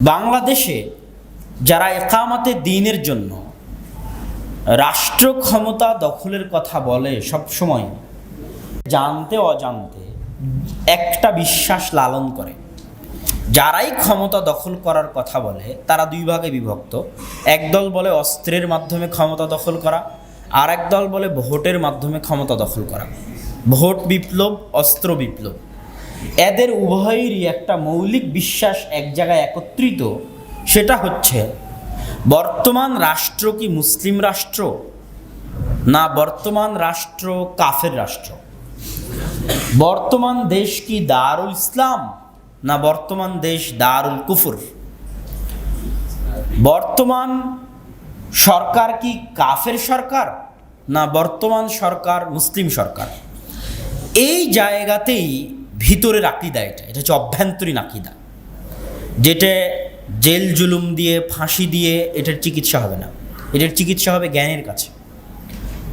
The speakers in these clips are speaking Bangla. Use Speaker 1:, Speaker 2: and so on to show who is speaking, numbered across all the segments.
Speaker 1: বাংলাদেশে যারা একামতে দ্বীনের জন্য রাষ্ট্র ক্ষমতা দখলের কথা বলে, সবসময় জানতে অজান্তে একটা বিশ্বাস লালন করে। যারাই ক্ষমতা দখল করার কথা বলে তারা দুই ভাগে বিভক্ত। একদল বলে অস্ত্রের মাধ্যমে ক্ষমতা দখল করা, আর একদল বলে ভোটের মাধ্যমে ক্ষমতা দখল করা। ভোট বিপ্লব, অস্ত্র বিপ্লব, এদের উভয়েরই একটা মৌলিক বিশ্বাস এক জায়গায় একত্রিত। সেটা হচ্ছে বর্তমান রাষ্ট্র কি মুসলিম রাষ্ট্র, না বর্তমান রাষ্ট্র কাফের রাষ্ট্র? বর্তমান দেশ কি দারুল ইসলাম, না বর্তমান দেশ দারুল কুফর? বর্তমান সরকার কি কাফের সরকার, না বর্তমান সরকার মুসলিম সরকার? এই জায়গাতেই ভিতরের আকিদা, এটা হচ্ছে অভ্যন্তরীণ আকিদা, যেটা জেল জুলুম দিয়ে, ফাঁসি দিয়ে এটার চিকিৎসা হবে না। এটার চিকিৎসা হবে জ্ঞানের কাছে।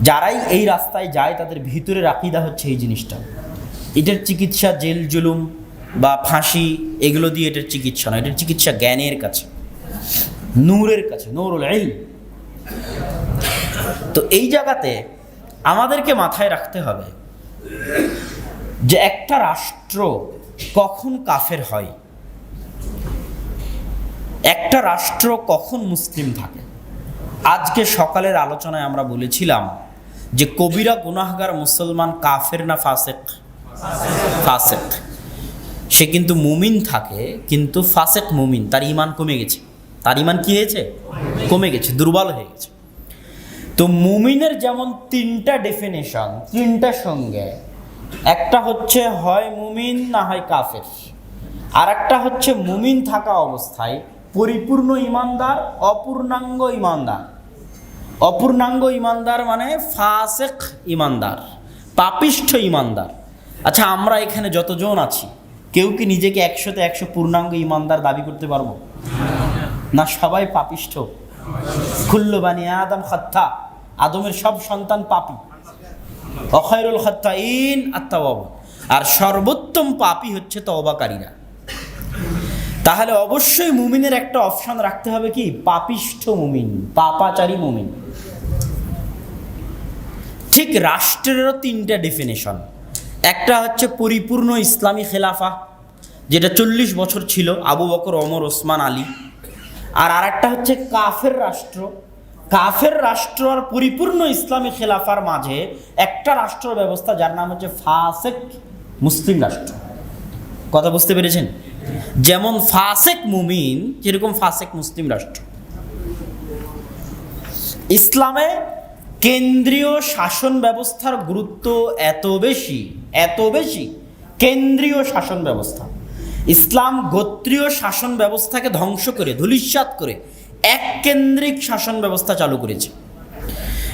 Speaker 1: যারাই এই রাস্তায় যায় তাদের ভিতরের আকিদা হচ্ছে এই জিনিসটা। এটার চিকিৎসা জেল জুলুম বা ফাঁসি এগুলো দিয়ে এটার চিকিৎসা না, এটার চিকিৎসা জ্ঞানের কাছে, নূরের কাছে, নূরুল ইলম। তো এই জায়গাতে আমাদেরকে মাথায় রাখতে হবে যে একটা রাষ্ট্র কখন কাফের হয়, একটা রাষ্ট্র কখন মুসলিম থাকে। আজকে সকালের আলোচনায় আমরা বলেছিলাম যে কবিরা গুনাহগার মুসলমান কাফের না ফাসেক? ফাসেক। সে কিন্তু মুমিন থাকে, কিন্তু ফাসেক মুমিন, তার ঈমান কমে গেছে। তার ঈমান কি হয়েছে? কমে গেছে, দুর্বল হয়ে গেছে। তো মুমিনের যেমন তিনটা ডেফিনেশন, তিনটা সঙ্গে, একটা হচ্ছে হয় মুমিন না হয় কাফের, আর একটা হচ্ছে মুমিন থাকা অবস্থায় পরিপূর্ণ ইমানদার, অপূর্ণাঙ্গ ইমানদার। অপূর্ণাঙ্গ ইমানদার মানে ফাসেক ইমানদার, পাপিষ্ঠ ইমানদার। আচ্ছা, আমরা এখানে যতজন আছি কেউ কি নিজেকে 100-তে 100 পূর্ণাঙ্গ ইমানদার দাবি করতে পারবো? না, সবাই পাপিষ্ঠ। কুল্লু বানি আদম খাত্তা, আদমের সব সন্তান পাপী। অখায়রুল খাত্তাইন আত-তাওয়াবুন, আর সর্বোত্তম পাপী হচ্ছে তওবাকারীরা। তাহলে অবশ্যই মুমিনের একটা অপশন রাখতে হবে, কি? পাপিষ্ঠ মুমিন, পাপাচারী মুমিন। ঠিক রাষ্ট্রেরও তিনটা ডেফিনেশন। একটা হচ্ছে পরিপূর্ণ ইসলামী খেলাফা, যেটা 40 বছর ছিল আবু বকর, ওমর, ওসমান, আলী। আর আরেকটা হচ্ছে কাফের রাষ্ট্র। কাফের রাষ্ট্র আর পরিপূর্ণ ইসলামী খেলাফার মাঝে একটা রাষ্ট্র ব্যবস্থা, যার নাম হচ্ছে ফাসেক মুসলিম রাষ্ট্র। কথা বুঝতে পেরেছেন? যেমন ফাসেক মুমিন, যেরকম ফাসেক মুসলিম রাষ্ট্র। ইসলামে কেন্দ্রীয় শাসন ব্যবস্থার গুরুত্ব এত বেশি, এত বেশি, কেন্দ্রীয় শাসন ব্যবস্থা। ইসলাম গোত্রীয় শাসন ব্যবস্থাকে ধ্বংস করে, ধূলিসাৎ করে এক কেন্দ্রিক শাসন ব্যবস্থা চালু করেছে।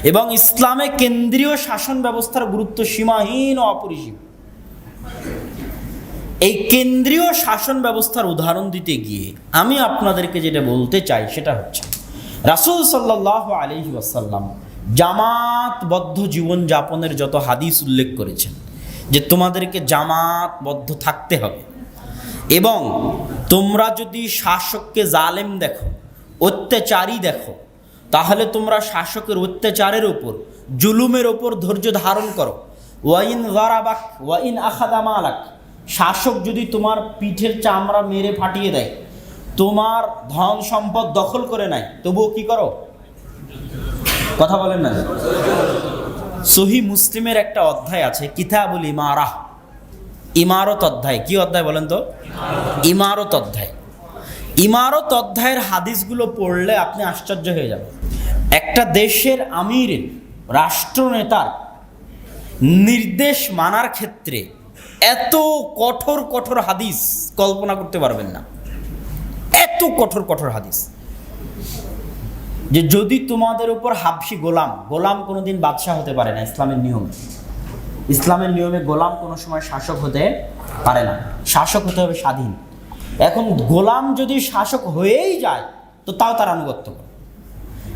Speaker 1: এবং ইসলামে কেন্দ্রীয় শাসন ব্যবস্থার গুরুত্ব সীমাহীন ও অপরিসীম। এই কেন্দ্রীয় শাসন ব্যবস্থার উদাহরণ দিতে গিয়ে আমি আপনাদেরকে যেটা বলতে চাই সেটা হচ্ছে, রাসূল সাল্লাল্লাহু আলাইহি ওয়াসাল্লাম জামাতবদ্ধ জীবন যাপনের যত হাদিস উল্লেখ করেছেন, যে তোমাদেরকে জামাতবদ্ধ থাকতে হবে, এবং তোমরা যদি শাসককে জালেম দেখো, অত্যাচারী দেখো, তাহলে তোমরা শাসকের অত্যাচারের ওপর, জুলুমের ওপর ধৈর্য ধারণ করো। ওয়াইন যারাবাক ওয়াইন আখাযা মালাক, শাসক যদি তোমার পিঠের চামড়া মেরে ফাটিয়ে দেয়, তোমার ধন সম্পদ দখল করে নেয়, তবুও কি করো? কথা বলেন না? সহিহ মুসলিমের একটা অধ্যায় আছে, কিতাবুল ইমারাহ, ইমারত অধ্যায়। কি অধ্যায় বলেন তো? ইমারত অধ্যায়। ইমারত অধ্যায়ের হাদিসগুলো পড়লে আপনি আশ্চর্য হয়ে যাবেন। একটা দেশের আমিরের, রাষ্ট্রনেতার নির্দেশ মানার ক্ষেত্রে এত কঠোর কঠোর হাদিস কল্পনা করতে পারবেন না। এত কঠোর কঠোর হাদিস যে যদি তোমাদের উপর হাবশি গোলাম, গোলাম কোনোদিন বাদশাহ হতে পারে না ইসলামের নিয়মে। ইসলামের নিয়মে গোলাম কোনো সময় শাসক হতে পারে না, শাসক হতে হবে স্বাধীন। এখন গোলাম যদি শাসক হয়েই যায় তো তাও তার আনুগত্য করে,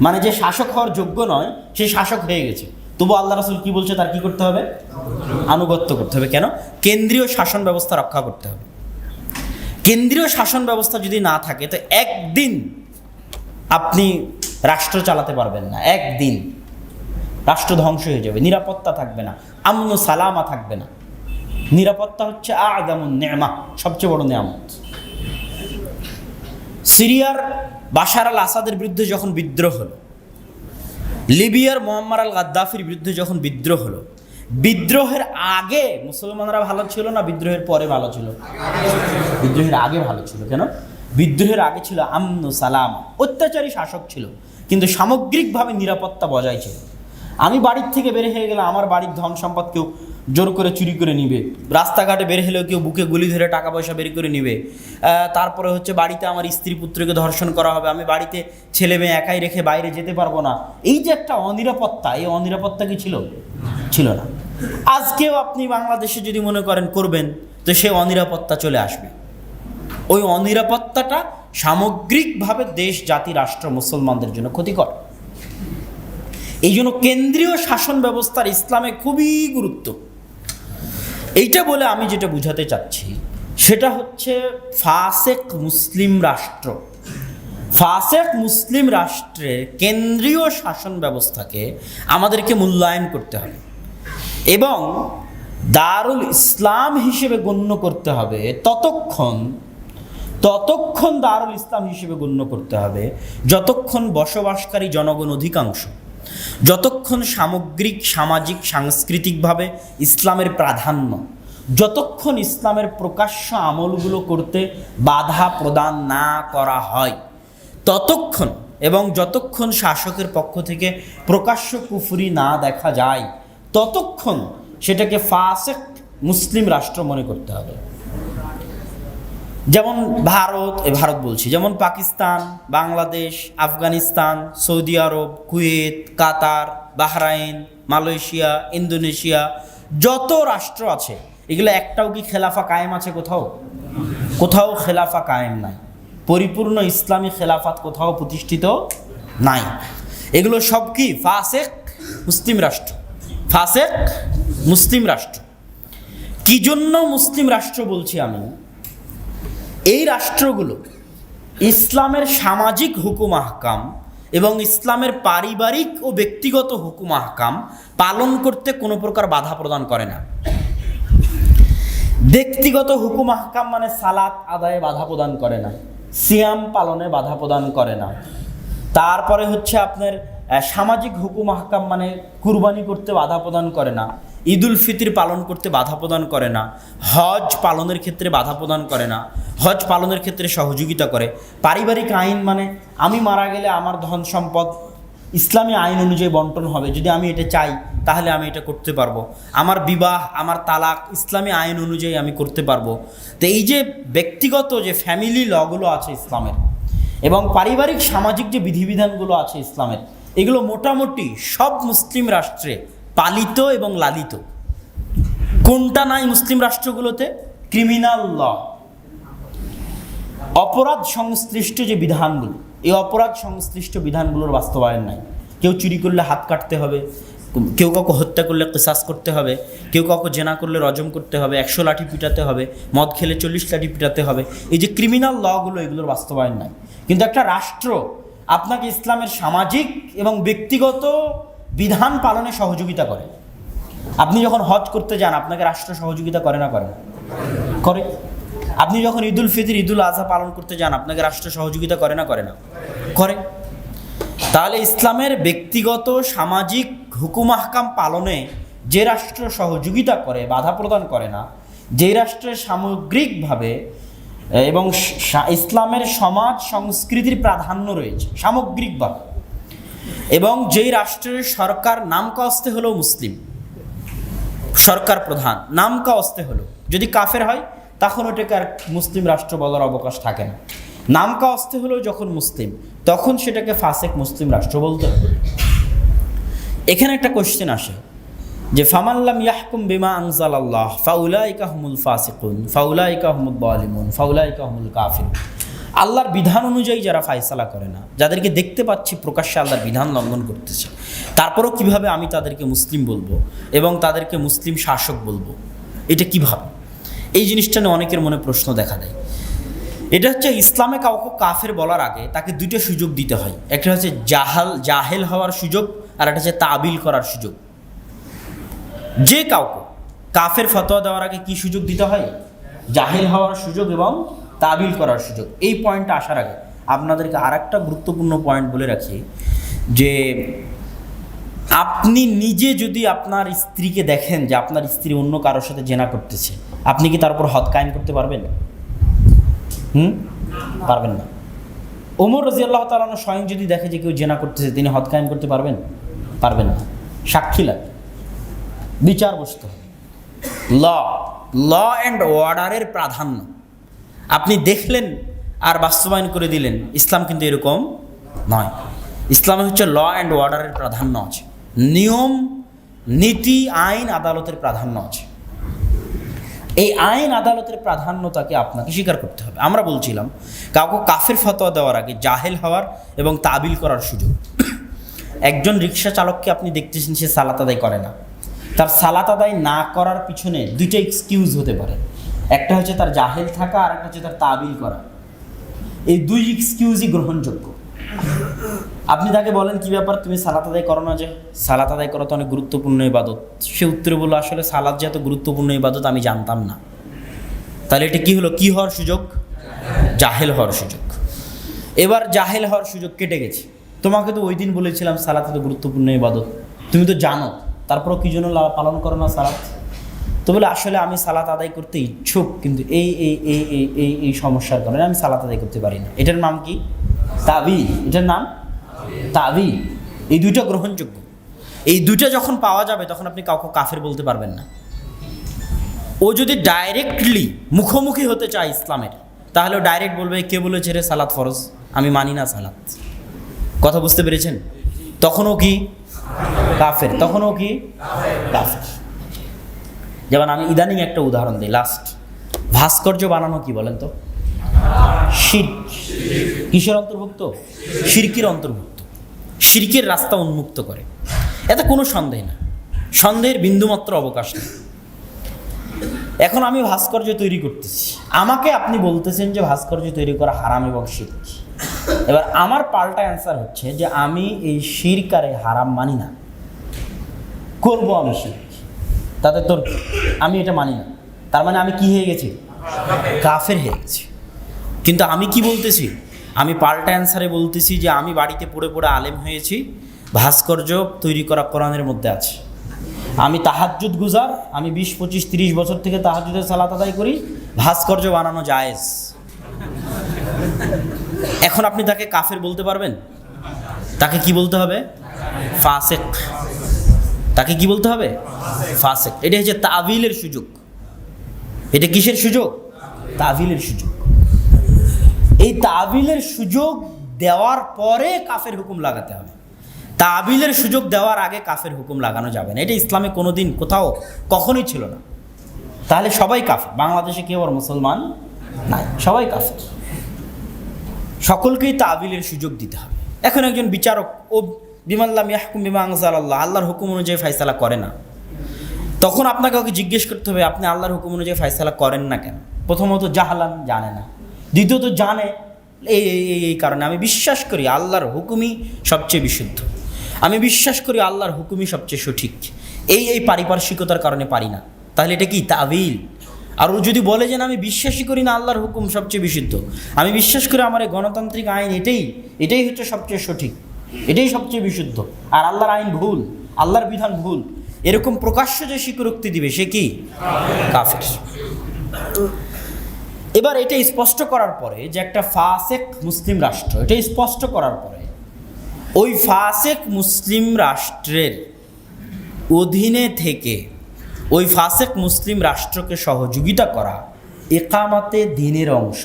Speaker 1: মানে যে শাসক হওয়ার যোগ্য নয় সে শাসক হয়ে গেছে, তবু আল্লাহ রাসূল কি বলছে? তার কি করতে হবে? আনুগত্য করতে হবে। কেন? কেন্দ্রীয় শাসন ব্যবস্থা রক্ষা করতে হবে। কেন্দ্রীয় শাসন ব্যবস্থা যদি না থাকে তো একদিন আপনি রাষ্ট্র চালাতে পারবেন না, একদিন রাষ্ট্র ধ্বংস হয়ে যাবে, নিরাপত্তা থাকবে না, আমন সালামা থাকবে না। নিরাপত্তা হচ্ছে আ'যামুন নি'মা, সবচেয়ে বড় নিয়ামত। সিরিয়ার বাশার আল আসাদের বিরুদ্ধে যখন বিদ্রোহ হলো, লিবিয়ার মুয়াম্মার আল গাদ্দাফির বিরুদ্ধে যখন বিদ্রোহ হলো, বিদ্রোহের আগে মুসলমানরা ভালো ছিল না বিদ্রোহের পরে ভালো ছিল? বিদ্রোহের আগে ভালো ছিল। কেন? বিদ্রোহের আগে ছিল আমন সালামা, অত্যাচারী শাসক ছিল কিন্তু সামগ্রিকভাবে নিরাপত্তা বজায় ছিল। আমি বাড়ির থেকে বের হয়ে গেলে আমার বাড়ির ধন সম্পদ কেউ জোর করে চুরি করে নিবে, রাস্তাঘাটে বের হলেও কেউ বুকে গুলি ধরে টাকা পয়সা বের করে নিবে, তারপরে হচ্ছে বাড়িতে আমার স্ত্রী পুত্রকে ধর্ষণ করা হবে, আমি বাড়িতে ছেলে মেয়ে একাই রেখে বাইরে যেতে পারবো না। এই যে একটা অনিরাপত্তা, এই অনিরাপত্তা কি ছিল? ছিল না। আজকেও আপনি বাংলাদেশে যদি মনে করেন করবেন তো সেই অনিরাপত্তা চলে আসবে। ওই অনিরাপত্তাটা সামগ্রিকভাবে দেশ জাতি রাষ্ট্র মুসলমানদের জন্য ক্ষতিকর। এই জন্য কেন্দ্রীয় শাসন ব্যবস্থার ইসলামে খুবই গুরুত্ব। এইটা বলে আমি যেটা বুঝাতে চাচ্ছি সেটা হচ্ছে ফাসেক মুসলিম রাষ্ট্র, ফাসেক মুসলিম রাষ্ট্রে কেন্দ্রীয় শাসন ব্যবস্থাকে আমাদেরকে মূল্যায়ন করতে হবে এবং দারুল ইসলাম হিসেবে গণ্য করতে হবে। ততক্ষণ দারুল ইসলাম হিসেবে গণ্য করতে হবে যতক্ষণ বসবাসকারী জনগণ অধিকাংশ, যতক্ষণ সামগ্রিক সামাজিক সাংস্কৃতিকভাবে ইসলামের প্রাধান্য, যতক্ষণ ইসলামের প্রকাশ্য আমলগুলো করতে বাধা প্রদান না করা হয় ততক্ষণ, এবং যতক্ষণ শাসকের পক্ষ থেকে প্রকাশ্য কুফরি না দেখা যায় ততক্ষণ সেটাকে ফাসেক মুসলিম রাষ্ট্র মনে করতে হবে। যেমন ভারত বলছি, যেমন পাকিস্তান, বাংলাদেশ, আফগানিস্তান, সৌদি আরব, কুয়েত, কাতার, বাহরাইন, মালয়েশিয়া, ইন্দোনেশিয়া, যত রাষ্ট্র আছে এগুলো একটাও কি খেলাফা কায়েম আছে? কোথাও খেলাফা কায়েম নাই। পরিপূর্ণ ইসলামী খেলাফাত কোথাও প্রতিষ্ঠিত নাই। এগুলো সব কি ফাসেক মুসলিম রাষ্ট্র, ফাসেক মুসলিম রাষ্ট্র। কি জন্য মুসলিম রাষ্ট্র বলছি আমি? এই রাষ্ট্রগুলো ইসলামের সামাজিক হুকুম আহকাম এবং ইসলামের পারিবারিক ও ব্যক্তিগত হুকুম আহকাম পালন করতে কোনো প্রকার বাধা প্রদান করে না। ব্যক্তিগত হুকুম আহকাম মানে সালাত আদায়ে বাধা প্রদান করে না, সিয়াম পালনে বাধা প্রদান করে না। তারপরে হচ্ছে আপনার সামাজিক হুকুম আহকাম মানে কুরবানি করতে বাধা প্রদান করে না, ঈদুল ফিতর পালন করতে বাধা প্রদান করে না, হজ পালনের ক্ষেত্রে বাধা প্রদান করে না, হজ পালনের ক্ষেত্রে সহযোগিতা করে। পারিবারিক আইন মানে আমি মারা গেলে আমার ধন সম্পদ ইসলামী আইন অনুযায়ী বন্টন হবে, যদি আমি এটা চাই তাহলে আমি এটা করতে পারবো। আমার বিবাহ, আমার তালাক ইসলামী আইন অনুযায়ী আমি করতে পারবো। তো এই যে ব্যক্তিগত যে ফ্যামিলি লগুলো আছে ইসলামের এবং পারিবারিক সামাজিক যে বিধিবিধানগুলো আছে ইসলামের, এগুলো মোটামুটি সব মুসলিম রাষ্ট্রে পালিত এবং লালিত। কোনটা নাই মুসলিম রাষ্ট্রগুলোতে? ক্রিমিনাল ল, অপরাধ সংশ্লিষ্ট যে বিধানগুলো, এই অপরাধ সংশ্লিষ্ট বিধানগুলোর বাস্তবায়ন নাই। কেউ চুরি করলে হাত কাটতে হবে, কেউ কাউকে হত্যা করলে কিসাস করতে হবে, কেউ কাউকে জেনা করলে রজম করতে হবে, 100 লাঠি পিটাতে হবে, মদ খেলে 40 লাঠি পিটাতে হবে। এই যে ক্রিমিনাল লগুলো, এগুলোর বাস্তবায়ন নাই। কিন্তু একটা রাষ্ট্র আপনাকে ইসলামের সামাজিক এবং ব্যক্তিগত বিধান পালনে সহযোগিতা করে। আপনি যখন হজ করতে যান আপনাকে রাষ্ট্র সহযোগিতা করে না? করে। আপনি যখন ঈদুল ফিতর, ঈদুল আজহা পালন করতে যান আপনাকে রাষ্ট্র সহযোগিতা করে না? করে। তাহলে ইসলামের ব্যক্তিগত সামাজিক হুকুম আহকাম পালনে যে রাষ্ট্র সহযোগিতা করে, বাধা প্রদান করে না, যে রাষ্ট্রের সামগ্রিকভাবে এবং ইসলামের সমাজ সংস্কৃতির প্রাধান্য রয়েছে সামগ্রিকভাবে, এবং যেই রাষ্ট্রের সরকার নামকা অস্তে হলেও মুসলিম, সরকার প্রধান নামকা অস্তে হলো, যদি কাফের হয় তখন ওটাকে আর মুসলিম রাষ্ট্র বলার অবকাশ থাকে না। নামকা অস্তে হলেও যখন মুসলিম, তখন সেটাকে ফাসেক মুসলিম রাষ্ট্র বলতে হবে। এখানে একটা কোশ্চেন আসে যে ফামাল্লাম ইয়াহকুম বিমা আনজালাল্লাহ ফাউলাইকা হুমুল ফাসিকুন ফাউলাইকা হুমুল যালিমুন ফাউলাইকা হুমুল কাফিরুন। আল্লাহর বিধান অনুযায়ী যারা ফায়সালা করে না, যাদেরকে দেখতে পাচ্ছি প্রকাশ্যে আল্লাহর বিধান লঙ্ঘন করতেছে, তারপরও কিভাবে আমি তাদেরকে মুসলিম বলবো এবং তাদেরকে মুসলিম শাসক বলবো? এটা কিভাবে? এই জিনিসটা নিয়ে অনেকের মনে প্রশ্ন দেখা দেয়। এটা হচ্ছে ইসলামে কাউকে কাফের বলার আগে তাকে দুটো সুযোগ দিতে হয়। একটা হচ্ছে জাহেল হওয়ার সুযোগ, আর একটা হচ্ছে তাবিল করার সুযোগ। যে কাউকে কাফের ফতোয়া দেওয়ার আগে কি সুযোগ দিতে হয়? জাহেল হওয়ার সুযোগ এবং তাবিল করার সুযোগ। এই পয়েন্টটা আসার আগে আপনাদেরকে আর একটা গুরুত্বপূর্ণ পয়েন্ট বলে রাখি যে আপনি নিজে যদি আপনার স্ত্রীকে দেখেন যে আপনার স্ত্রী অন্য কারোর সাথে জেনা করতেছে, আপনি কি তার উপর হদ কায়েম করতে পারবেন? পারবেন না। ওমর রাদিয়াল্লাহু তাআলা স্বয়ং যদি দেখে যে কেউ জেনা করতেছে, তিনি হদ কায়েম করতে পারবেন? পারবেন না। সাক্ষী লাগবে, বিচার বসতে হবে। ল অ্যান্ড অর্ডারের প্রাধান্য আপনি দেখলেন আর বাস্তবায়ন করে দিলেন। ইসলাম কিন্তু এরকম নয়। ইসলামে হচ্ছে ল অ্যান্ড অর্ডারের প্রাধান্য আছে, নিয়ম নীতি আইন আদালতের প্রাধান্য আছে। এই আইন আদালতের প্রাধান্যতাকে আপনাকে স্বীকার করতে হবে। আমরা বলছিলাম কাউকে কাফের ফতোয়া দেওয়ার আগে জাহেল হওয়ার এবং তাবিল করার সুযোগ। একজন রিক্সা চালককে আপনি দেখতেছেন সে সালাত আদায় করে না, তার সালাত আদায় না করার পিছনে দুইটা এক্সকিউজ হতে পারে। একটা হচ্ছে তার জাহেল থাকা, আর একটা হচ্ছে তার তাবিল করা। এই দুই এক্সকিউজই গ্রহণযোগ্য। আপনি তাকে বলেন কি ব্যাপার, তুমি সালাত আদায় করো না? যে সালাত আদায় করা তো অনেক গুরুত্বপূর্ণ ইবাদত। সে উত্তরে বলল, আসলে সালাত যে এত গুরুত্বপূর্ণ ইবাদত আমি জানতাম না। তাহলে এটা কি হলো? কি হওয়ার সুযোগ? জাহেল হওয়ার সুযোগ। এবার জাহেল হওয়ার সুযোগ কেটে গেছে। তোমাকে তো ওই দিন বলেছিলাম সালাত এত গুরুত্বপূর্ণ ইবাদত, তুমি তো জানো, তারপরও কি জন্য পালন করো না সালাত? তো বলে আসলে আমি সালাত আদায় করতে ইচ্ছুক, কিন্তু এই এই এই এই এই এই সমস্যার কারণে আমি সালাত আদায় করতে পারি না। এটার নাম কি? তাবিল। এটার নাম তাবিল। এই দুইটা গ্রহণযোগ্য। এই দুইটা যখন পাওয়া যাবে তখন আপনি কাউকে কাফের বলতে পারবেন না। ও যদি ডাইরেক্টলি মুখোমুখি হতে চায় ইসলামের, তাহলে ডাইরেক্ট বলবে কে বলেছে রে সালাত ফরজ, আমি মানি না সালাত। কথা বুঝতে পেরেছেন? তখনও কি কাফের? তখনও কি কাফের। যেমন আমি ইদানিং একটা উদাহরণ দিই, লাস্ট। ভাস্কর্য বানানো কি বলেন তো? শিরক। কিসের অন্তর্ভুক্ত? শিরকের অন্তর্ভুক্ত। শিরকের রাস্তা উন্মুক্ত করে, এতে কোনো সন্দেহ না, সন্দেহের বিন্দুমাত্র অবকাশ নেই। এখন আমি ভাস্কর্য তৈরি করতেছি, আমাকে আপনি বলতেছেন যে ভাস্কর্য তৈরি করা হারাম এবং শিরক। এবার আমার পাল্টা অ্যান্সার হচ্ছে যে আমি এই শিরক আর হারাম মানি না, করবো আমি শিরক, তাতে তোর আমি এটা মানি না। তার মানে আমি কি হয়ে গেছি? কাফের হয়ে গেছি। কিন্তু আমি কি বলতেছি? আমি পাল্টা অ্যান্সারে বলতেছি যে আমি বাড়িতে পড়ে পড়ে আলেম হয়েছি, ভাস্কর্য তৈরি করা কোরআনের মধ্যে আছে। আমি তাহাজ্জুদ গুজার, আমি 20, 25, 30 বছর থেকে তাহাজ্জুদের সালাত আদায় করি, ভাস্কর্য বানানো জায়েজ। এখন আপনি তাকে কাফের বলতে পারবেন? তাকে কি বলতে হবে? ফাসেক। তাকে কি বলতে হবে? ফাসেক। এটা হচ্ছে তাবিলের সুযোগ। এটা কিসের সুযোগ? তাবিলের সুযোগ। এই তাবিলের সুযোগ দেওয়ার পরে কাফের হুকুম লাগাতে হবে। তাবিলের সুযোগ দেওয়ার আগে কাফের হুকুম লাগানো যাবে না। এটা ইসলামে কোনোদিন কোথাও কখনোই ছিল না। তাহলে সবাই কাফের। বাংলাদেশে কেউ আর মুসলমান নাই, সবাই কাফের। সকলকেই তাবিলের সুযোগ দিতে হবে। এখন একজন বিচারক ও বিমাল্লাম ইয়াহকুম বিমা আনজালাল্লাহ, আল্লাহর হুকুম অনুযায়ী ফয়সালা করে না, তখন আপনাকে ওকে জিজ্ঞেস করতে হবে আপনি আল্লাহর হুকুম অনুযায়ী ফয়সালা করেন না কেন? প্রথমত জাহালান, জানে না। দ্বিতীয়ত জানে এই এই কারণে। আমি বিশ্বাস করি আল্লাহর হুকুমই সবচেয়ে বিশুদ্ধ, আমি বিশ্বাস করি আল্লাহর হুকুমই সবচেয়ে সঠিক, এই পারিপার্শ্বিকতার কারণে পারি না। তাহলে এটা কি? তাবিল। আর ও যদি বলে যে আমি বিশ্বাসই করি না আল্লাহর হুকুম সবচেয়ে বিশুদ্ধ, আমি বিশ্বাস করি আমার এই গণতান্ত্রিক আইন এটাই হচ্ছে সবচেয়ে সঠিক, এটাই সবচেয়ে বিশুদ্ধ, আর আল্লাহর আইন ভুল, আল্লাহর বিধান ভুল, এরকম প্রকাশ্য যে স্বীকারোক্তি দিবে সে কি? কাফের। এবার এটা স্পষ্ট করার পরে যে একটা ফাসেক মুসলিম রাষ্ট্র, এটা স্পষ্ট করার পরে ওই ফাসেক মুসলিম রাষ্ট্রের অধীনে থেকে ওই ফাসেক মুসলিম রাষ্ট্রকে সহযোগিতা করা ইকামাতে দ্বীনের অংশ।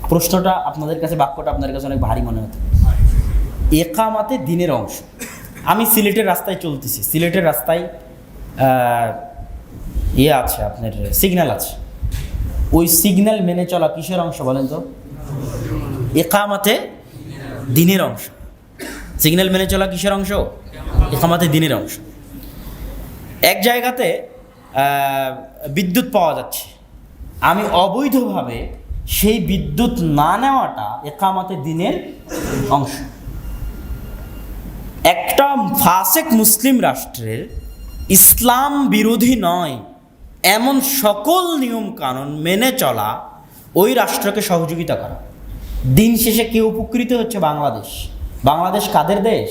Speaker 1: প্রশ্নটা আপনাদের কাছে, বাক্যটা আপনাদের কাছে অনেক ভারী মনে হতো। ইকামাতে দ্বীনের অংশ। আমি সিলেটের রাস্তায় চলতেছি, সিলেটের রাস্তায় আছে আপনার সিগন্যাল আছে, ওই সিগন্যাল মেনে চলা কিসের অংশ বলেন তো? ইকামাতে দ্বীনের অংশ। সিগন্যাল মেনে চলা কিসের অংশ? ইকামাতে দ্বীনের অংশ। এক জায়গাতে বিদ্যুৎ পাওয়া যাচ্ছে, আমি অবৈধভাবে সেই বিদ্যুৎ না নেওয়াটা ইকামতে দ্বীনের অংশ। একটা ফাসেক মুসলিম রাষ্ট্রের ইসলাম বিরোধী নয় এমন সকল নিয়ম কানুন মেনে চলা ওই রাষ্ট্রকে সহযোগিতা করা। দিন শেষে কে উপকৃত হচ্ছে? বাংলাদেশ। বাংলাদেশ কাদের দেশ?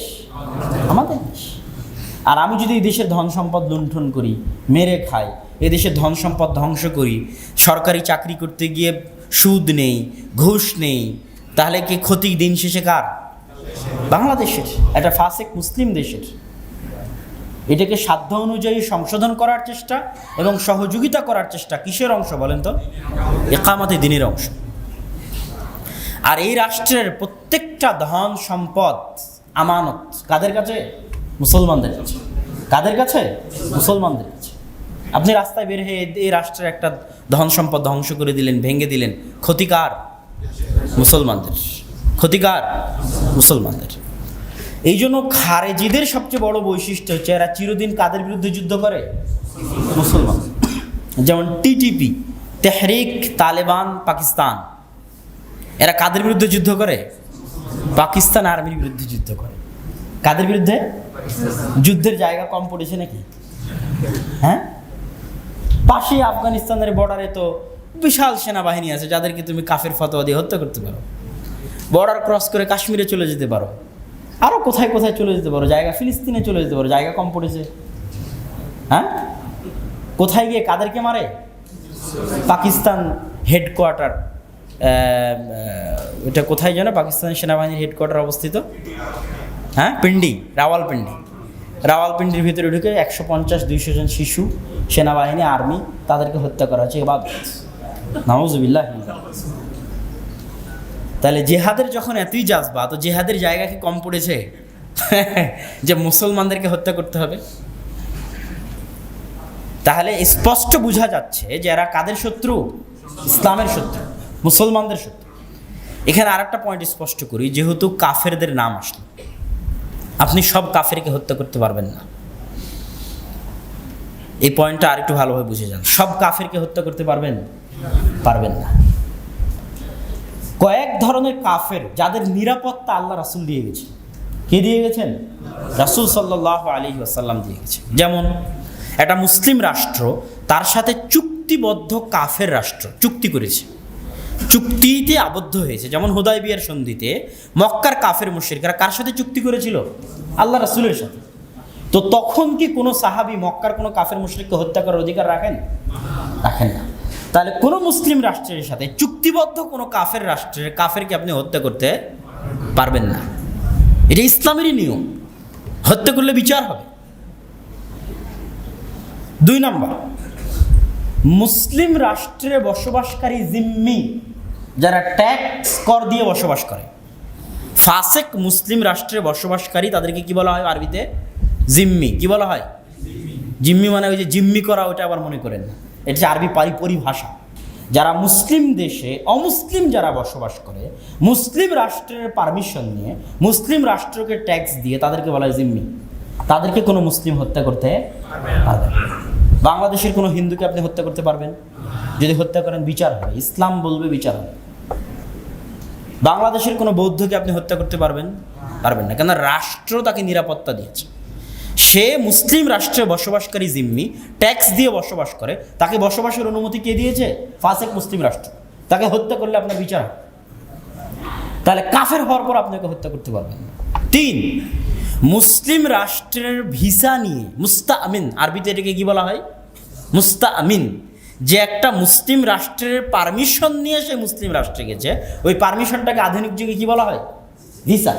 Speaker 1: আমাদের দেশ। আর আমি যদি এই দেশের ধন সম্পদ লুণ্ঠন করি, মেরে খাই, এ দেশের ধন সম্পদ ধ্বংস করি, সরকারি চাকরি করতে গিয়ে সুদ নেই, ঘুষ নেই, তাহলে কি ক্ষতি দিন শেষে কার? বাংলাদেশের, একটা ফাসেক মুসলিম দেশের। এটাকে সাধ্য অনুযায়ী সংশোধন করার চেষ্টা এবং সহযোগিতা করার চেষ্টা কিসের অংশ বলেন তো? ইকামতে দ্বীনের অংশ। আর এই রাষ্ট্রের প্রত্যেকটা ধন সম্পদ আমানত কাদের কাছে? মুসলমানদের কাছে। কাদের কাছে? মুসলমানদের কাছে। আপনি রাস্তায় বের হয়ে এই রাষ্ট্রের একটা ধন সম্পদ ধ্বংস করে দিলেন, ভেঙে দিলেন, ক্ষতিকার? মুসলমানদের। ক্ষতিকার? মুসলমানদের। এই জন্য খারেজিদের সবচেয়ে বড় বৈশিষ্ট্য হচ্ছে এরা চিরদিন কাদের বিরুদ্ধে যুদ্ধ করে? মুসলমান। যেমন টিটিপি, তেহরিক তালেবান পাকিস্তান, এরা কাদের বিরুদ্ধে যুদ্ধ করে? পাকিস্তান আর্মির বিরুদ্ধে যুদ্ধ করে। কাদের বিরুদ্ধে? যুদ্ধের জায়গা কম পড়েছে নাকি? হ্যাঁ, পাশে আফগানিস্তানের বর্ডারে তো বিশাল সেনাবাহিনী আছে যাদেরকে তুমি কাফের ফতোয়া দিয়ে হত্যা করতে পারো। বর্ডার ক্রস করে কাশ্মীরে চলে যেতে পারো, আরও কোথায় কোথায় চলে যেতে পারো, জায়গা ফিলিস্তিনে চলে যেতে পারো, জায়গা কম পড়েছে? হ্যাঁ, কোথায় গিয়ে কাদেরকে মারে? পাকিস্তান হেডকোয়ার্টার, এটা কোথায় যেন পাকিস্তানের সেনাবাহিনীর হেডকোয়ার্টার অবস্থিত? হ্যাঁ, পিন্ডি, রাওয়ালপিন্ডি। রাওয়ালপিন্ডির ভিতরে ঢুকে 150-200 জন শিশু, সেনাবাহিনী, আর্মি, তাদেরকে হত্যা করা হচ্ছে। ইবাদত, নাউজুবিল্লাহ। তাহলে জেহাদের যখন এতই জাজবা, তো জেহাদের জায়গা কি কম পড়েছে যে মুসলমানদেরকে হত্যা করতে হবে? তাহলে স্পষ্ট বোঝা যাচ্ছে যে এরা কাদের শত্রু? ইসলামের শত্রু, মুসলমানদের শত্রু। এখানে আরেকটা পয়েন্ট স্পষ্ট করি, যেহেতু কাফেরদের নাম আসলো, আপনি সব কাফেরকে হত্যা করতে পারবেন না। এই পয়েন্টটা আরেকটু ভালোভাবে বুঝে যান। সব কাফেরকে হত্যা করতে পারবেন? পারবেন না। কয়েক ধরনের কাফের যাদের নিরাপত্তা আল্লাহ রাসূল দিয়ে গেছে। কে দিয়ে গেছেন? রাসূল সাল্লাল্লাহু আলাইহি ওয়াসাল্লাম দিয়ে গেছে। যেমন একটা মুসলিম রাষ্ট্র তার সাথে চুক্তিবদ্ধ কাফের রাষ্ট্র চুক্তি করেছে, চুক্তিতে আবদ্ধ হয়েছে। যেমন হুদায়বিয়ার সন্ধিতে মক্কার কাফের মুশরিকরা কার সাথে চুক্তি করেছিল? আল্লাহ রাসূলের সাথে। তো তখন কি কোনো সাহাবী মক্কার কোনো কাফের মুশরিককে হত্যা করার অধিকার রাখেন? রাখেন না। তাহলে কোনো মুসলিম রাষ্ট্রের সাথে চুক্তিবদ্ধ কোনো কাফের রাষ্ট্রের কাফেরকে আপনি হত্যা করতে পারবেন না। এটা ইসলামেরই নিয়ম, হত্যা করলে বিচার হবে। 2 নম্বর, মুসলিম রাষ্ট্রে বসবাসকারী জিম্মি, যারা ট্যাক্স কর দিয়ে বসবাস করে, ফাসেক মুসলিম রাষ্ট্রে বসবাসকারী, তাদেরকে কি বলা হয় আরবিতে? জিম্মি। কি বলা হয়? জিম্মি মানে ওই যে জিম্মি করা, ওটা আবার মনে করেন না, এটা হচ্ছে আরবি পরিভাষা। যারা মুসলিম দেশে অমুসলিম যারা বসবাস করে, মুসলিম রাষ্ট্রের পারমিশন নিয়ে মুসলিম রাষ্ট্রকে ট্যাক্স দিয়ে, তাদেরকে বলা হয় জিম্মি। তাদেরকে কোনো মুসলিম হত্যা করতে পারবে না। বাংলাদেশের কোনো হিন্দুকে আপনি হত্যা করতে পারবেন? যদি হত্যা করেন বিচার হবে, ইসলাম বলবে বিচার হবে। বাংলাদেশের কোনো বৌদ্ধকে আপনি হত্যা করতে পারবেন? পারবেন না, কেন? রাষ্ট্র তাকে নিরাপত্তা দিয়েছে। সে মুসলিম রাষ্ট্রে বসবাসকারী জিম্মি, ট্যাক্স দিয়ে বসবাস করে, তাকে বসবাসের অনুমতি কে দিয়েছে? ফাসেক মুসলিম রাষ্ট্র। তাকে হত্যা করলে আপনার বিচার হবে। তাহলে কাফের হওয়ার পর আপনাকে হত্যা করতে পারবেন না। 3, মুসলিম রাষ্ট্রের ভিসা নিয়ে, মুস্তাআমিন, আরবিতে এটাকে কি বলা হয়? মুস্তাআমিন। যে একটা মুসলিম রাষ্ট্রের পারমিশন নিয়ে সে মুসলিম রাষ্ট্রে গেছে, ওই পারমিশনটাকে আধুনিক যুগে কি বলা হয়? ভিসা।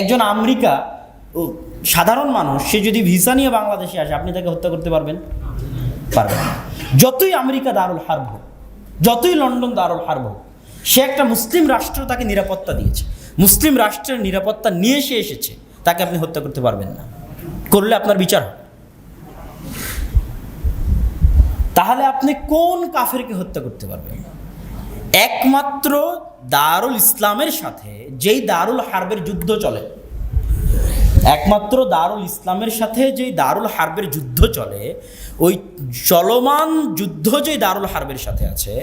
Speaker 1: একজন আমেরিকা সাধারণ মানুষ, সে যদি ভিসা নিয়ে বাংলাদেশে আসে, আপনি তাকে হত্যা করতে পারবেন? পারবেন না। যতই আমেরিকা দারুল হারব হোক, যতই লন্ডন দারুল হারব হোক, সে একটা মুসলিম রাষ্ট্র তাকে নিরাপত্তা দিয়েছে, মুসলিম রাষ্ট্রের নিরাপত্তা নিয়ে সে এসেছে, তাকে আপনি হত্যা করতে পারবেন না। করলে আপনার বিচার হবে। তাহলে আপনি কোন কাফেরকে হত্যা করতে পারবেন? একমাত্র দারুল ইসলামের সাথে যেই দারুল হারবের যুদ্ধ চলে, একমাত্র দারুল ইসলামের সাথে যেই দারুল হারবের যুদ্ধ চলে, ওই চলমান যুদ্ধ যেই দারুল হারবের সাথে আছে,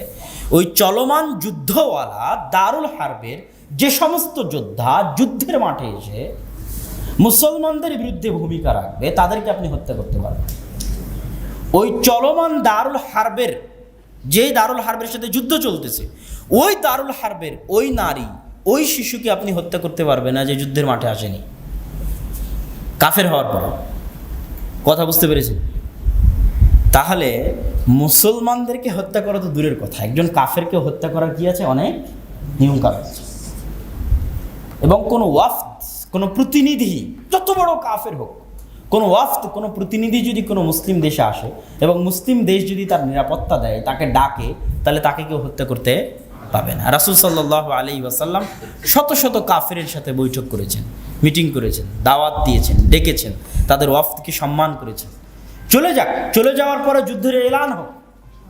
Speaker 1: ওই চলমান যুদ্ধওয়ালা দারুল হারবের যে সমস্ত যোদ্ধা যুদ্ধের মাঠে এসে মুসলমানদের বিরুদ্ধে ভূমিকা রাখবে, তাদেরকে আপনি হত্যা করতে পারবেন। ওই চলমান দারুল হারবের, যে দারুল হারবের সাথে যুদ্ধ চলতেছে, ওই দারুল হারবের ওই নারী, ওই শিশুকে আপনি হত্যা করতে পারবেন না যে যুদ্ধের মাঠে আসেনি, কাফের হওয়ার পর। কথা বুঝতে পেরেছেন? তাহলে মুসলমানদেরকে হত্যা করা তো দূরের কথা, একজন কাফেরকে হত্যা করার কি আছে? অনেক নিয়মকানুন আছে। এবং কোনো ওয়াফদ, কোনো প্রতিনিধি, যত বড় কাফের হোক, কোনো ওয়াফদ, কোনো প্রতিনিধি যদি কোনো মুসলিম দেশে আসে এবং মুসলিম দেশ যদি তার নিরাপত্তা দেয়, তাকে ডাকে, তাহলে তাকে কেউ হত্যা করতে পাবে না। রাসূল সাল্লাল্লাহু আলাইহি ওয়াসাল্লাম শত শত কাফেরের সাথে বৈঠক করেছেন, মিটিং করেছেন, দাওয়াত দিয়েছেন, ডেকেছেন, তাদের ওয়াফদকে সম্মান করেছেন। চলে যাক, চলে যাওয়ার পরে যুদ্ধের এলান হোক,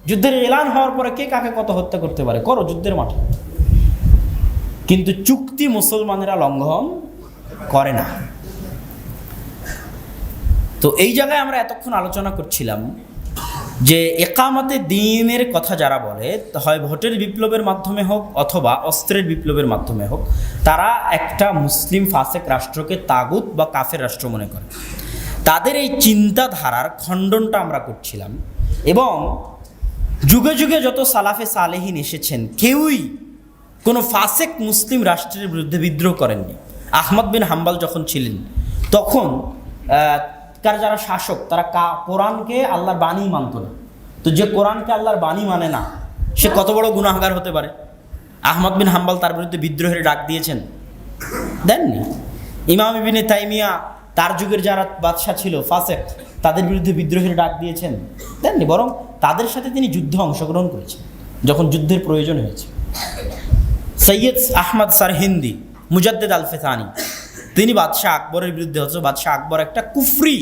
Speaker 1: যুদ্ধের এলান হওয়ার পরে কে কাকে কত হত্যা করতে পারে করো যুদ্ধের মাঠে, কিন্তু চুক্তি মুসলমানেরা লঙ্ঘন করে না। তো এই জায়গায় আমরা এতক্ষণ আলোচনা করছিলাম যে একামতে দ্বীনের কথা যারা বলে, হয় ভোটের বিপ্লবের মাধ্যমে হোক অথবা অস্ত্রের বিপ্লবের মাধ্যমে হোক, তারা একটা মুসলিম ফাসেক রাষ্ট্রকে তাগুত বা কাফের রাষ্ট্র মনে করে। তাদের এই চিন্তাধারার খণ্ডনটা আমরা করছিলাম। এবং যুগে যুগে যত সালাফে সালেহিন এসেছেন, কেউই কোনো ফাসেক মুসলিম রাষ্ট্রের বিরুদ্ধে বিদ্রোহ করেননি। আহমদ বিন হাম্বল যখন ছিলেন, তখন যারা শাসক, তারা কোরআনকে আল্লাহর বাণী মানত না। তো যে কোরআনকে আল্লাহর বাণী মানে না, সে কত বড় গুনাহগার হতে পারে? আহমদ বিন হাম্বল তার বিরুদ্ধে বিদ্রোহের ডাক দিয়েছেন? দেননি। ইমাম ইবনে তাইমিয়া তার যুগের যারা বাদশা ছিল ফাসেক, তাদের বিরুদ্ধে বিদ্রোহের ডাক দিয়েছেন? দেননি। বরং তাদের সাথে তিনি যুদ্ধে অংশগ্রহণ করেছেন যখন যুদ্ধের প্রয়োজন হয়েছে। সৈয়দ আহমদ সারহিন্দি, মুজাদ্দেদ আল ফেসানি, তিনি বাদশাহ আকবরের বিরুদ্ধে হচ্ছে। বাদশাহ আকবর একটা কুফরি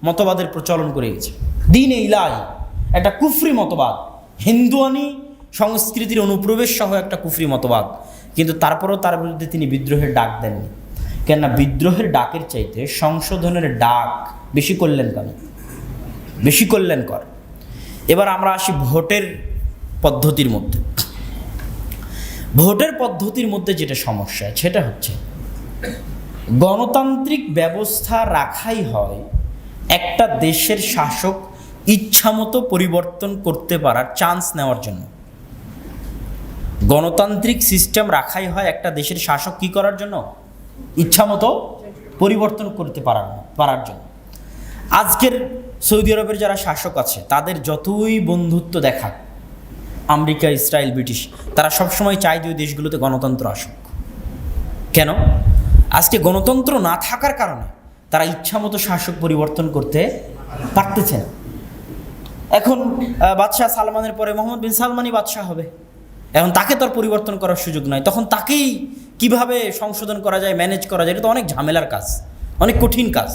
Speaker 1: মতবাদের প্রচলন করে গেছে, দ্বীনে ইলাহি, একটা কুফরি মতবাদ, হিন্দুয়ানি সংস্কৃতির অনুপ্রবেশ সহ একটা কুফরি মতবাদ। কিন্তু তারপরেও তার বিরুদ্ধে তিনি বিদ্রোহের ডাক দেননি। কেননা বিদ্রোহের ডাকের চাইতে সংশোধনের ডাক বেশি কল্যাণকারী, বেশি কল্যাণকর। এবার আমরা আসি ভোটের পদ্ধতির মধ্যে। ভোটের পদ্ধতির মধ্যে যেটা সমস্যা, সেটা হচ্ছে গণতান্ত্রিক ব্যবস্থা রাখাই হয় একটা দেশের শাসক ইচ্ছামতো পরিবর্তন করতে পারার চান্স নেওয়ার জন্য। গণতান্ত্রিক সিস্টেম রাখাই হয় একটা দেশের শাসক কি করার জন্য? ইচ্ছামতো পরিবর্তন করতে পারার জন্য। আজকের সৌদি আরবের যারা শাসক আছে, তাদের যতই বন্ধুত্ব দেখাক, আমেরিকা, ইসরায়েল, ব্রিটিশ, তারা সবসময় চায় যে ওই দেশগুলোতে গণতন্ত্র আসুক। কেন? আজকে গণতন্ত্র না থাকার কারণে তারা ইচ্ছামতো শাসক পরিবর্তন করতে পারতেছে না। এখন বাদশাহ সালমানের পরে মোহাম্মদ বিন সালমানই বাদশাহ হবে, এখন তাকে তো আর পরিবর্তন করার সুযোগ নাই। তখন তাকেই কিভাবে সংশোধন করা যায়, ম্যানেজ করা যায়, এটা তো অনেক ঝামেলার কাজ, অনেক কঠিন কাজ।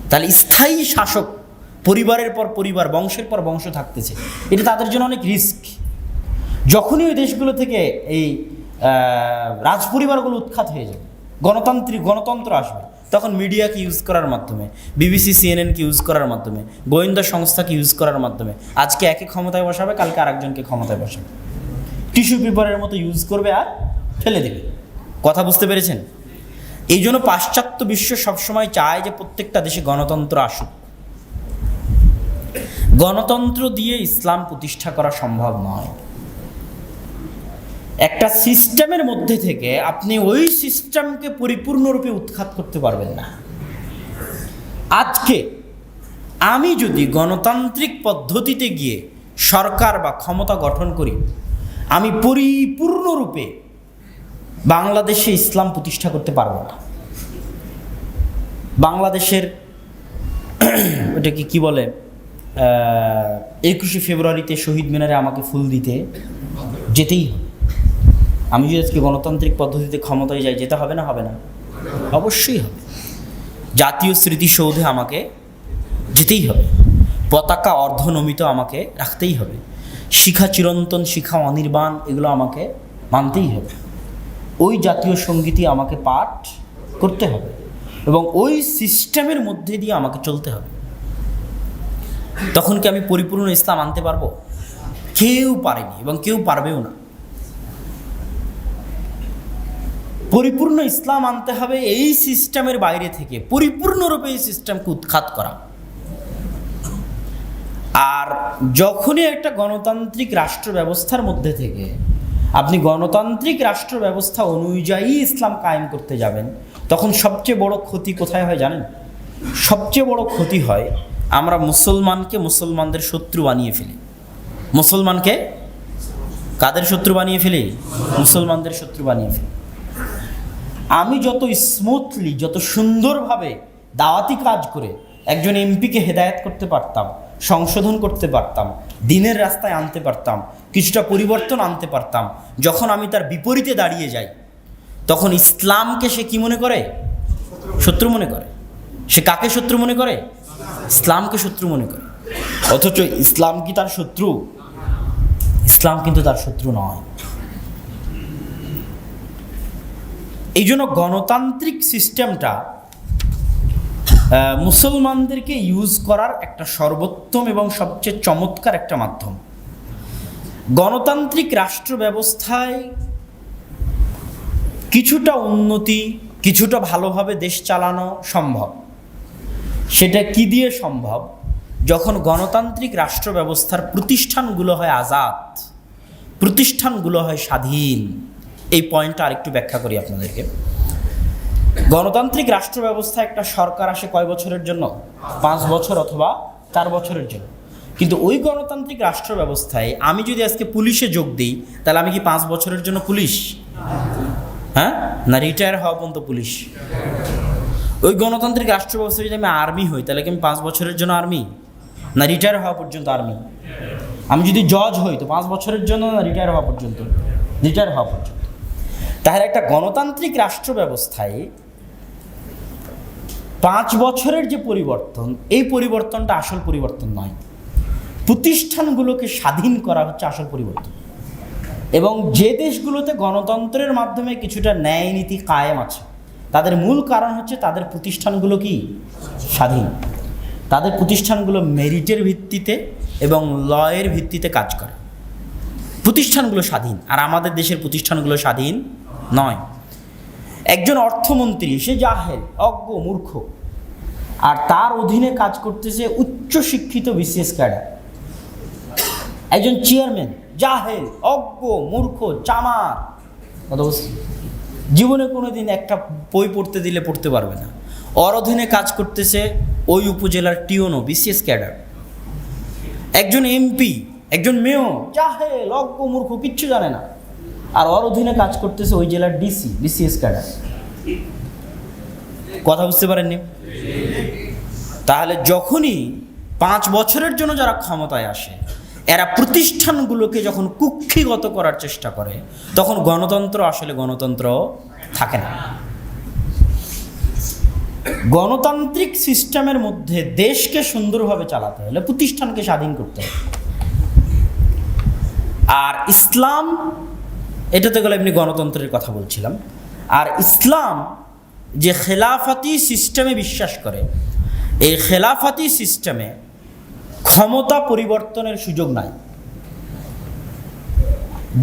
Speaker 1: তাহলে স্থায়ী শাসক পরিবারের পর পরিবার, বংশের পর বংশ থাকতেছে, এটা তাদের জন্য অনেক রিস্ক। যখনই ওই দেশগুলো থেকে এই রাজপরিবারগুলো উৎখাত হয়ে যাবে, গণতন্ত্র আসবে, তখন মিডিয়াকে ইউজ করার মাধ্যমে, বিবিসি, সিএনএনকে ইউজ করার মাধ্যমে, গোয়েন্দা সংস্থাকে ইউজ করার মাধ্যমে আজকে একে ক্ষমতায় বসাবে, কালকে আরেকজনকে ক্ষমতায় বসাবে, টিস্যু পেপারের মতো ইউজ করবে আর ফেলে দেবে। কথা বুঝতে পেরেছেন? এই জন্য পাশ্চাত্য বিশ্ব সবসময় চায় যে প্রত্যেকটা দেশে গণতন্ত্র আসুক। গণতন্ত্র দিয়ে ইসলাম প্রতিষ্ঠা করা সম্ভব নয়। একটা সিস্টেমের মধ্যে থেকে আপনি ওই সিস্টেমকে পরিপূর্ণরূপে উৎখাত করতে পারবেন না। আজকে আমি যদি গণতান্ত্রিক পদ্ধতিতে গিয়ে সরকার বা ক্ষমতা গঠন করি, আমি পরিপূর্ণরূপে বাংলাদেশে ইসলাম প্রতিষ্ঠা করতে পারবো না। বাংলাদেশের ওটাকে কি বলে, 21শে ফেব্রুয়ারিতে শহীদ মিনারে আমাকে ফুল দিতে যেতেই হবে। আমি যদি আজকে গণতান্ত্রিক পদ্ধতিতে ক্ষমতায় যাই, যেতে হবে না? হবে না? অবশ্যই হবে। জাতীয় স্মৃতিসৌধে আমাকে যেতেই হবে, পতাকা অর্ধনমিত আমাকে রাখতেই হবে, শিখা চিরন্তন, শিখা অনির্বাণ, এগুলো আমাকে মানতেই হবে। ওই জাতীয় সঙ্গীতই আমাকে পাঠ করতে হবে। এবং ওই সিস্টেমের মধ্যে দিয়ে আমাকে চলতে হবে। তখন কি আমি পরিপূর্ণ ইসলাম আনতে পারবো? কেউ পারেনি এবং কেউ পারবেও না। পরিপূর্ণ ইসলাম আনতে হবে এই সিস্টেমের বাইরে থেকে, পরিপূর্ণরূপে এই সিস্টেমকে উৎখাত করা। আর যখনই একটা গণতান্ত্রিক রাষ্ট্র ব্যবস্থার মধ্যে থেকে আপনি গণতান্ত্রিক রাষ্ট্র ব্যবস্থা অনুযায়ী ইসলাম কায়েম করতে যাবেন, তখন সবচেয়ে বড় ক্ষতি কোথায় হয় জানেন? সবচেয়ে বড় ক্ষতি হয় আমরা মুসলমানকে মুসলমানদের শত্রু বানিয়ে ফেলি। মুসলমানকে কাদের শত্রু বানিয়ে ফেলি? মুসলমানদের শত্রু বানিয়ে ফেলি। আমি যত স্মুথলি, যত সুন্দরভাবে দাওয়াতি কাজ করে একজন এমপিকে হেদায়েত করতে পারতাম, সংশোধন করতে পারতাম, দিনের রাস্তায় আনতে পারতাম, কিছুটা পরিবর্তন আনতে পারতাম, যখন আমি তার বিপরীতে দাঁড়িয়ে যাই, তখন ইসলামকে সে কি মনে করে? শত্রু মনে করে। সে কাকে শত্রু মনে করে? ইসলামকে শত্রু মনে করে। অথচ ইসলাম কি তার শত্রু? ইসলাম কিন্তু তার শত্রু নয়। এই জন্য গণতান্ত্রিক সিস্টেমটা মুসলমানদেরকে ইউজ করার একটা সর্বোত্তম এবং সবচেয়ে চমৎকার একটা মাধ্যম। গণতান্ত্রিক রাষ্ট্র ব্যবস্থায় কিছুটা উন্নতি, কিছুটা ভালোভাবে দেশ চালানো সম্ভব। সেটা কি দিয়ে সম্ভব? যখন গণতান্ত্রিক রাষ্ট্র ব্যবস্থার প্রতিষ্ঠানগুলো হয় আজাদ, প্রতিষ্ঠানগুলো হয় স্বাধীন। এই পয়েন্টটা আরেকটু ব্যাখ্যা করি আপনাদেরকে। গণতান্ত্রিক রাষ্ট্র ব্যবস্থা একটা সরকার আসে কয় বছরের জন্য? 5 বছর অথবা 4 বছরের জন্য। কিন্তু ওই গণতান্ত্রিক রাষ্ট্র ব্যবস্থায় আমি যদি আজকে পুলিশে যোগ দিই, তাহলে আমি কি 5 বছরের জন্য পুলিশ? হ্যাঁ, না রিটায়ার হওয়া পর্যন্ত পুলিশ? ওই গণতান্ত্রিক রাষ্ট্র ব্যবস্থায় যদি আমি আর্মি হই, তাহলে কি আমি 5 বছরের জন্য আর্মি, না রিটায়ার হওয়া পর্যন্ত আর্মি? আমি যদি জজ হই তো 5 বছরের জন্য, না রিটায়ার হওয়া পর্যন্ত? রিটায়ার হওয়া পর্যন্ত। তাহলে একটা গণতান্ত্রিক রাষ্ট্র ব্যবস্থায় 5 বছরের যে পরিবর্তন, এই পরিবর্তনটা আসল পরিবর্তন নয়। প্রতিষ্ঠানগুলোকে স্বাধীন করা হচ্ছে আসল পরিবর্তন। এবং যে দেশগুলোতে গণতন্ত্রের মাধ্যমে কিছুটা ন্যায় নীতি কায়েম আছে, তাদের মূল কারণ হচ্ছে তাদের প্রতিষ্ঠানগুলো কি স্বাধীন। তাদের প্রতিষ্ঠানগুলো মেরিটের ভিত্তিতে এবং লয়ের ভিত্তিতে কাজ করে। প্রতিষ্ঠানগুলো স্বাধীন। আর আমাদের দেশের প্রতিষ্ঠানগুলো স্বাধীন নয়। একজন অর্থমন্ত্রী, সে জাহেল, অজ্ঞ, মূর্খ, আর তার অধীনে কাজ করতেছে উচ্চ শিক্ষিত বিসিএস ক্যাডার। একজন চেয়ারম্যান জাহেল, অজ্ঞ, মূর্খ, চামার, কথা বলছি, জীবনে কোনোদিন একটা বই পড়তে দিলে পড়তে পারবে না। ওর অধীনে কাজ করতেছে ওই উপজেলার টিওনো, বিসিএস ক্যাডার। একজন এমপি, একজন মেয়র, জাহেল, অজ্ঞ, মূর্খ, কিচ্ছু জানে না, আর ওর অধীনে কাজ করতেছে ওই জেলার ডিসি, বিসিএস ক্যাডার। কথা বুঝতে পারেননি? তাহলে যখনই 5 বছরের জন্য যারা ক্ষমতায় আসে, এরা প্রতিষ্ঠানগুলোকে যখন কুক্ষিগত করার চেষ্টা করে, তখন গণতন্ত্র আসলে গণতন্ত্র থাকে না। গণতান্ত্রিক সিস্টেমের মধ্যে দেশকে সুন্দরভাবে চালাতে হলে প্রতিষ্ঠানকে স্বাধীন করতে হবে। আর ইসলাম, এটাতে গেলে এমনি গণতন্ত্রের কথা বলছিলাম। আর ইসলাম যে খেলাফতি সিস্টেমে বিশ্বাস করে, এই খেলাফতি সিস্টেমে ক্ষমতা পরিবর্তনের সুযোগ নাই।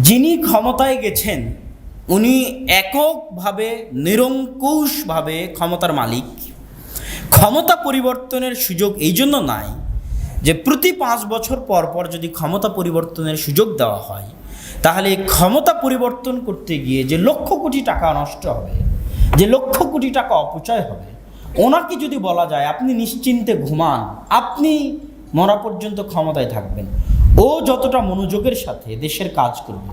Speaker 1: যিনি ক্ষমতায় গেছেন উনি এককভাবে, নিরঙ্কুশভাবে ক্ষমতার মালিক। ক্ষমতা পরিবর্তনের সুযোগ এই জন্য নাই যে প্রতি 5 বছর পর পর যদি ক্ষমতা পরিবর্তনের সুযোগ দেওয়া হয়, তাহলে ক্ষমতা পরিবর্তন করতে গিয়ে যে লক্ষ কোটি টাকা নষ্ট হবে, যে লক্ষ কোটি টাকা অপচয় হবে, ওনাকে যদি বলা যায় আপনি নিশ্চিন্তে ঘুমান, আপনি মরা পর্যন্ত ক্ষমতায় থাকবেন, ও যতটা মনোযোগের সাথে দেশের কাজ করবে,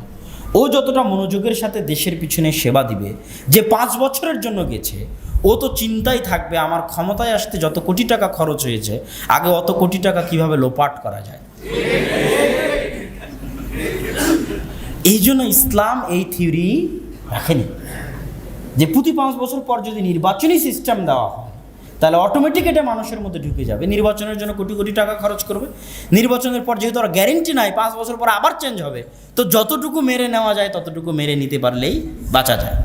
Speaker 1: ও যতটা মনোযোগের সাথে দেশের পিছনে সেবা দিবে, যে 5 বছরের জন্য গেছে, ও তো চিন্তাই থাকবে আমার ক্ষমতায় আসতে যত কোটি টাকা খরচ হয়েছে, আগে অত কোটি টাকা কিভাবে লোপাট করা যায়। এই জন্য ইসলাম এই থিওরি রাখেনি যে প্রতি 5 বছর পর যদি নির্বাচনী সিস্টেম দেওয়া হয়, তাহলে অটোমেটিক এটা মানুষের মধ্যে ঢুকে যাবে। নির্বাচনের জন্য কোটি কোটি টাকা খরচ করবে, নির্বাচনের পর যেহেতু আর গ্যারেন্টি নাই 5 বছর পর আবার চেঞ্জ হবে, তো যতটুকু মেরে নেওয়া যায় ততটুকু মেরে নিতে পারলেই বাঁচা যায়।